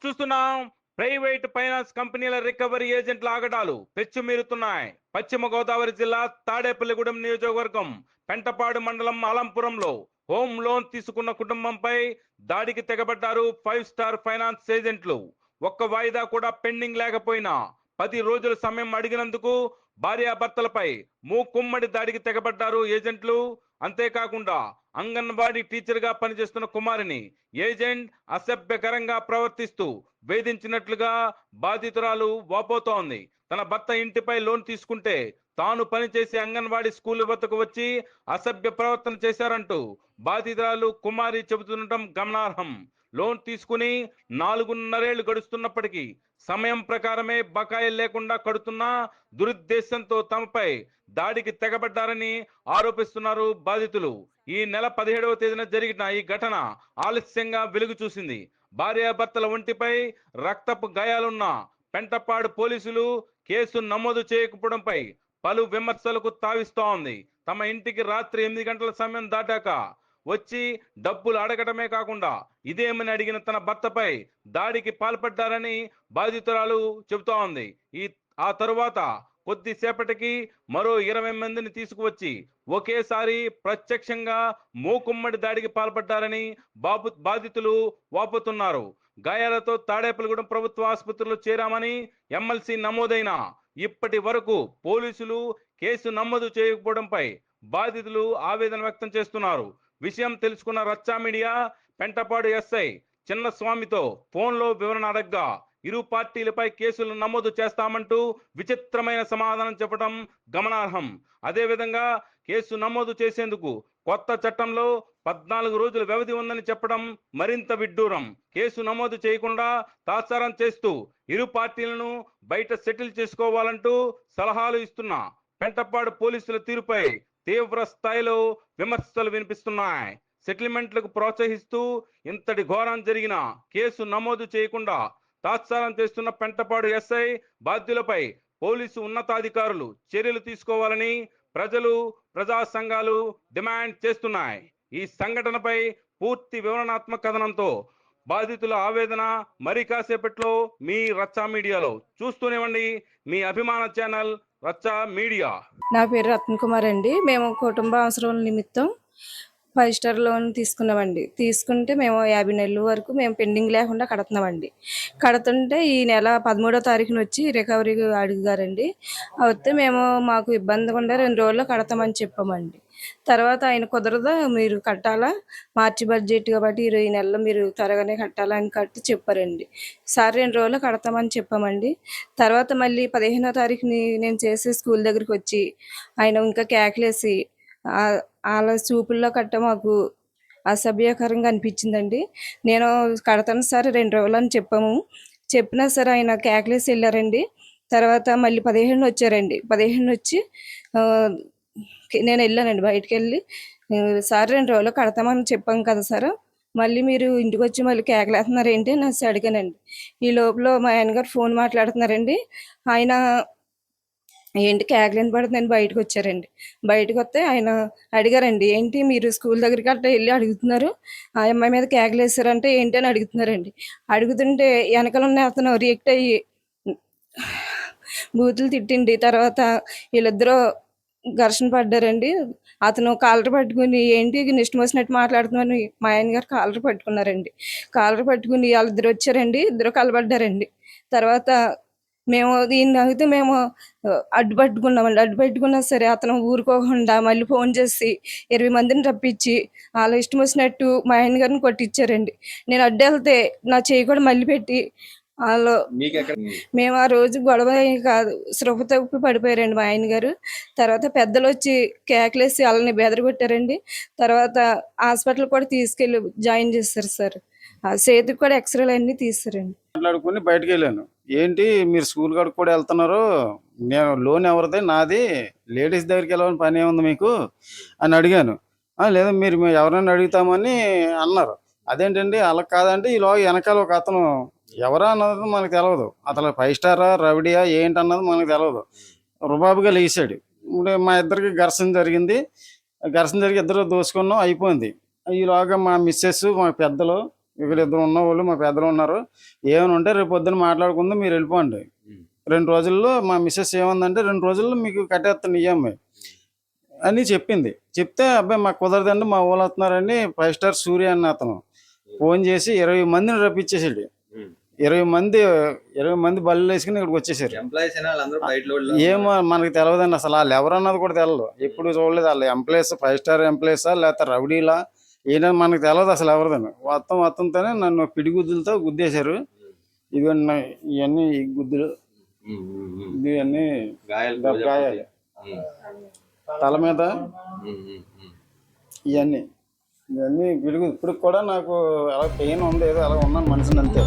చూస్తున్నాం. Private finance కంపెనీల recovery ఏజెంట్ల ఆగడాలు పెచ్చుమీరుతున్నాయి. పశ్చిమ గోదావరి జిల్లా తాడేపల్లిగూడెం నియోజకవర్గం పెంటపాడు మండలం అలంపురంలో హోమ్ లోన్ తీసుకున్న కుటుంబంపై దాడికి తెగబడ్డారు 5 స్టార్ ఫైనాన్స్ ఏజెంట్లు. ఒక్క వాయిదా కూడా పెండింగ్ లేకపోయినా 10 రోజుల సమయం అడిగినందుకు భార్యాభర్తలపై మూకుమ్మడి దాడికి తెగబడ్డారు ఏజెంట్లు. అంతేకాకుండా అంగన్వాడీ టీచర్ గా పనిచేస్తున్న కుమారిని ఏజెంట్ అసభ్యకరంగా ప్రవర్తిస్తూ వేధించినట్లుగా బాధితురాలు వాపోతోంది. తన భర్త ఇంటిపై లోన్ తీసుకుంటే తాను పనిచేసే అంగన్వాడీ స్కూల్ వద్దకు వచ్చి అసభ్య ప్రవర్తన చేశారంటూ బాధితురాలు కుమారి చెబుతుండటం గమనార్హం. లోన్ తీసుకుని 4.5 ఏళ్లు గడుస్తున్నప్పటికీ సమయం ప్రకారమే బకాయిలు లేకుండా కడుతున్నా దురుద్దేశంతో తమపై దాడికి తెగబడ్డారని ఆరోపిస్తున్నారు బాధితులు. ఈ నెల 17వ తేదీన జరిగిన ఈ ఘటన ఆలస్యంగా వెలుగు చూసింది. భార్యాభర్తల ఒంటిపై రక్తపు గాయాలున్న పెంటపాడు పోలీసులు కేసు నమోదు చేయకపోవడంపై పలు విమర్శలకు తావిస్తోంది. తమ ఇంటికి రాత్రి 8 గంటల సమయం దాటాక వచ్చి డబ్బులు అడగటమే కాకుండా ఇదేమని అడిగిన తన భర్తపై దాడికి పాల్పడ్డారని బాధితురాలు చెబుతోంది. ఆ తరువాత కొద్దిసేపటికి మరో 20 మందిని తీసుకువచ్చి ఒకేసారి ప్రత్యక్షంగా మూకుమ్మడి దాడికి పాల్పడ్డారని బాధితులు వాపోతున్నారు. గాయాలతో తాడేపల్లిగూడెం ప్రభుత్వ ఆసుపత్రిలో చేరామని ఎమ్మెల్సీ నమోదైన ఇప్పటి వరకు పోలీసులు కేసు నమోదు చేయకపోవడంపై బాధితులు ఆవేదన వ్యక్తం చేస్తున్నారు. విషయం తెలుసుకున్న రచ్చా మీడియా పెంటపాడు ఎస్ఐ చిన్నస్వామితో ఫోన్లో వివరణ అడగ్గా ఇరు పార్టీలపై కేసులు నమోదు చేస్తామంటూ విచిత్రమైన సమాధానం చెప్పడం గమనార్హం. అదేవిధంగా కేసు నమోదు చేసేందుకు కొత్త చట్టంలో 14 రోజుల వ్యవధి ఉందని చెప్పడం మరింత విడ్డూరం. కేసు నమోదు చేయకుండా తాత్సారం చేస్తూ ఇరు పార్టీలను బయట సెటిల్ చేసుకోవాలంటూ సలహాలు ఇస్తున్న పెంటపాడు పోలీసుల తీరుపై తీవ్ర స్థాయిలో విమర్శలు వినిపిస్తున్నాయి. సెటిల్మెంట్లకు ప్రోత్సహిస్తూ ఇంతటి ఘోరం జరిగిన కేసు నమోదు చేయకుండా తాత్సారం చేస్తున్న పెంటపాడు ఎస్ఐ బాధ్యులపై పోలీసు ఉన్నతాధికారులు చర్యలు తీసుకోవాలని ప్రజలు, ప్రజా సంఘాలు డిమాండ్ చేస్తున్నాయి. ఈ సంఘటనపై పూర్తి వివరణాత్మక కథనంతో బాధితుల ఆవేదన మరి కాసేపట్లో మీ రచ్చా మీడియాలో. చూస్తూనేవ్వండి మీ అభిమాన ఛానల్ రచ్చా మీడియా. నా పేరు రత్న కుమార్ అండి. మేము కుటుంబ అవసరాల నిమిత్తం 5 స్టార్ లోన్ తీసుకున్నామండి. తీసుకుంటే మేము 50 నెలల వరకు మేము పెండింగ్ లేకుండా కడుతున్నామండి. కడుతుంటే ఈ నెల 13వ తారీఖున వచ్చి రికవరీ అడిగారండి. వస్తే మేము మాకు ఇబ్బంది ఉండే 2 రోజుల్లో కడతామని చెప్పామండి. తర్వాత ఆయన కుదరదు, మీరు కట్టాలా, మార్చి బడ్జెట్ కాబట్టి ఈ నెలలో మీరు త్వరగానే కట్టాలని కట్టి చెప్పారండి. సార్ 2 రోజుల్లో కడతామని చెప్పామండి. తర్వాత మళ్ళీ 15వ తారీఖుని నేను చేసే స్కూల్ దగ్గరికి వచ్చి ఆయన ఇంకా కేకలేసి వాళ్ళ చూపుల్లో కట్ట మాకు అసభ్యకరంగా అనిపించిందండి. నేను కడతాను సార్ 2 రోజులు అని చెప్పినా సరే ఆయన కేకలేసి వెళ్ళారండి. తర్వాత మళ్ళీ 15 వచ్చారండి. 15 వచ్చి నేను వెళ్ళానండి బయటికి వెళ్ళి, సార్ 2 రోజుల్లో కడతామని చెప్పాం కదా సార్, మళ్ళీ మీరు ఇంటికి వచ్చి మళ్ళీ కేకలేస్తున్నారు ఏంటి అని అడిగానండి. ఈ లోపల మా ఆయనగారు ఫోన్ మాట్లాడుతున్నారండి. ఆయన ఏంటి కేకలేని పడుతుందని బయటకు వచ్చారండి. బయటకు వస్తే ఆయన అడిగారండి, ఏంటి మీరు స్కూల్ దగ్గరికి అట్లా వెళ్ళి అడుగుతున్నారు, ఆ అమ్మాయి మీద కేకలేసారంటే ఏంటి అని అడుగుతున్నారండి. అడుగుతుంటే వెనకాల ఉన్న అతను రియాక్ట్ అయ్యి బూతులు తిట్టిండి. తర్వాత వీళ్ళిద్దరూ ఘర్షణ పడ్డారండి. అతను కాలర్ పట్టుకుని ఏంటి ఇష్టం వచ్చినట్టు మాట్లాడుతున్నామని మా ఆయన గారు కాలర్ పట్టుకున్నారండి. కాలర్ పట్టుకుని వాళ్ళిద్దరు వచ్చారండి. ఇద్దరు కలబడ్డారండి. తర్వాత మేము దీన్ని అయితే మేము అడ్డుపట్టుకున్నామండి. అడ్డుపెట్టుకున్నా సరే అతను ఊరుకోకుండా మళ్ళీ ఫోన్ చేసి 20 మందిని రప్పించి వాళ్ళ ఇష్టం వచ్చినట్టు మా ఆయన గారిని కొట్టించారండి. నేను అడ్డు వెళ్తే నా చేయి కూడా మళ్ళీ పెట్టి వాళ్ళు మేము ఆ రోజు గొడవ కాదు స్పృహ తప్పి పడిపోయారండి మా ఆయన గారు. తర్వాత పెద్దలు వచ్చి కేకలేసి వాళ్ళని బెదరగొట్టారండి. తర్వాత హాస్పిటల్ కూడా తీసుకెళ్ళి జాయిన్ చేశారు సార్. ఆ చేతికి కూడా ఎక్స్రేలు అన్నీ తీసారండి. మాట్లాడుకుని బయటకు వెళ్ళాను. ఏంటి మీరు స్కూల్ కాడికి కూడా వెళ్తున్నారు, నేను లోన్ ఎవరిది, నాది, లేడీస్ దగ్గరికి వెళ్ళాలని పని ఏముంది మీకు అని అడిగాను. లేదా మీరు ఎవరైనా అడుగుతామని అన్నారు. అదేంటండి అలా కాదంటే ఈలోగా వెనకాల ఒక అతను ఎవరా అన్నది మనకు తెలియదు, అతను 5 స్టారా రౌడీయా ఏంటన్నది మనకు తెలియదు, రుబాబుగా లేచాడు. మా ఇద్దరికి ఘర్షణ జరిగి ఇద్దరు దోసుకున్నాం, అయిపోయింది. ఈలోగా మా మిస్సెస్ మా పెద్దలు ఇక్కడ ఇద్దరు ఉన్న వాళ్ళు మా పెద్దలు ఉన్నారు, ఏమైనా ఉంటే రేపు పొద్దున్న మాట్లాడుకుందాం, మీరు వెళ్ళిపోండి. 2 రోజుల్లో మా మిస్సెస్ ఏమందంటే 2 రోజుల్లో మీకు కట్టేస్తాను ఈఎంఐ అని చెప్పింది. చెప్తే అబ్బాయి మాకు కుదరదండి, మా వాళ్ళు వస్తున్నారని 5 స్టార్ సూర్య అన్న అతను ఫోన్ చేసి 20 మందిని రప్పించేసాడు. 20 మంది బళ్ళు వేసుకుని ఇక్కడికి వచ్చేసారు. ఏమో మనకి తెలియదండి, అసలు వాళ్ళు ఎవరన్నది కూడా తెలియదు, ఎప్పుడు చూడలేదు. వాళ్ళు ఎంప్లాయీస్, 5 స్టార్ ఎంప్లాయీసా లేకపోతే రౌడీలా ఏదైనా మనకు తెలియదు అసలు ఎవరిదని. మొత్తంతోనే నన్ను పిడిగుద్దులతో గుద్దేశారు. ఇవన్నీ ఇవన్నీ ఈ గుద్దులు, ఇవన్నీ గాయాలు తల మీద, ఇవన్నీ పిడుగు. ఇప్పుడు కూడా నాకు అలా పెయిన్ ఉంది, ఏదో అలా ఉన్నాను మనిషిని అంతే.